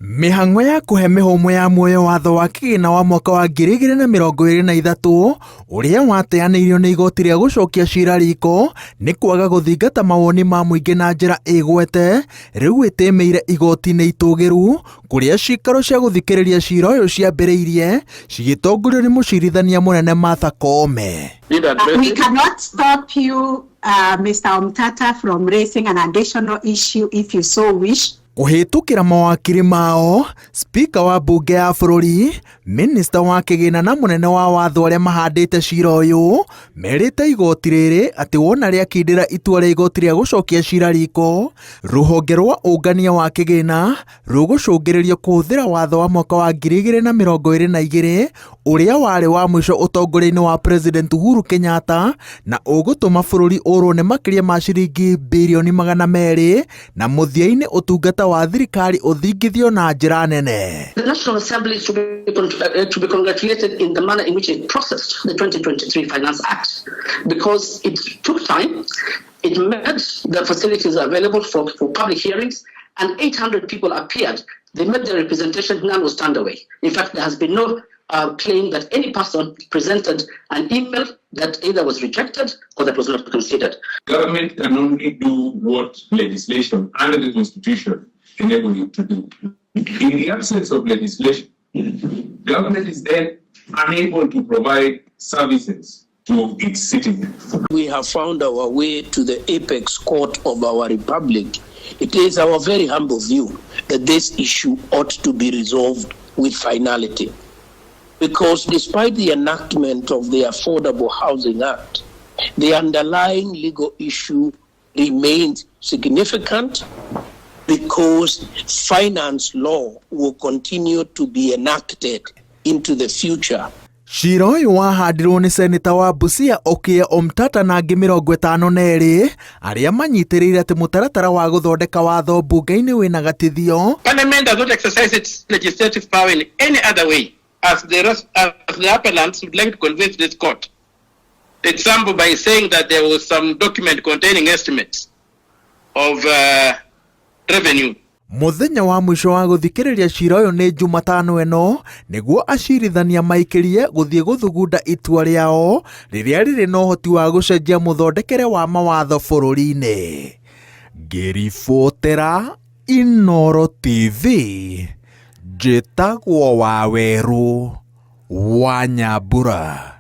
Mĩhang'o ya kũhe mĩhũmũ ya muoyo watho wa kĩgĩna wa mwaka wa 2023 ũrĩa wateanĩirio nĩ igoti rĩa gũcokia ciira riko nĩ kwaga gũthingata mawoni ma mũingĩ na njĩra ĩgwete, rĩu ĩtĩmĩire igoti-inĩ itũgĩru kũrĩa ciikaro cia gũthikĩrĩria ciira ũyũ ciambĩrĩirie cigĩtongorio nĩ mũcirithania mũnene Martha Koome. We cannot stop you, Mr. Omtata, from raising an additional issue if you so wish. Kũhĩtũkĩra mawakiri mao, spika wa mbunge ya bũrũri, minista wa kĩgĩna na mũnene wa watho arĩa mahandĩte ciira ũyũ merĩte igoti rĩrĩ atĩ wona rĩakindĩra itua rĩa igoti rĩa gũcokia ciira riko, rũhonge rwa ũngania wa kĩgĩna rũgũcũngĩrĩrio kũhũthĩra watho wa mwaka wa 2022 ũrĩa warĩ wa mũico ũtongoria-inĩ wa President Uhuru Kenyatta na ũgũtũma bũrũri ũrwo nĩ makĩria ma ciringi birioni 200 na mũthia-inĩ ũtungata wa thirikari ũthingithio na njĩra nene. The National Assembly to be congratulated in the manner in which it processed the 2023 Finance Act, because it took time, it made the facilities available for public hearings, and 800 people appeared. They made their representation, none was turned away. In fact, there has been no claim that any person presented an email that either was rejected or that was not considered. Government can only do what legislation under the Constitution enables it to do. In the absence of legislation, government is then unable to provide services to its citizens. We have found our way to the apex court of our republic. It is our very humble view that this issue ought to be resolved with finality. Because despite the enactment of the Affordable Housing Act, the underlying legal issue remains significant because finance law will continue to be enacted into the future. Ciira ũyũ wahandirwo nĩ seneta wa Busia Okiya Omtata na angĩ 52 arĩa manyitĩrĩire atĩ mũtaratara wa gũthondeka watho mbunge-inĩ wĩna gatithio. Parliament does not exercise its legislative power in any other way as the appellants would like to convince this court. Example by saying that there was some document containing estimates of revenue. Mũthenya wa mũico wa gũthikĩrĩria ciira ũyũ nĩ Jumatano ĩno nĩguo acirithania maikĩrie gũthiĩ gũthugunda itua rĩao rĩrĩa rĩrĩ na ũhoti wa gũcenjia mũthondekere wa mawatho bũrũri-inĩ. Ngĩribotera Inooro TV, njĩtagwo Waweru wa Nyambura.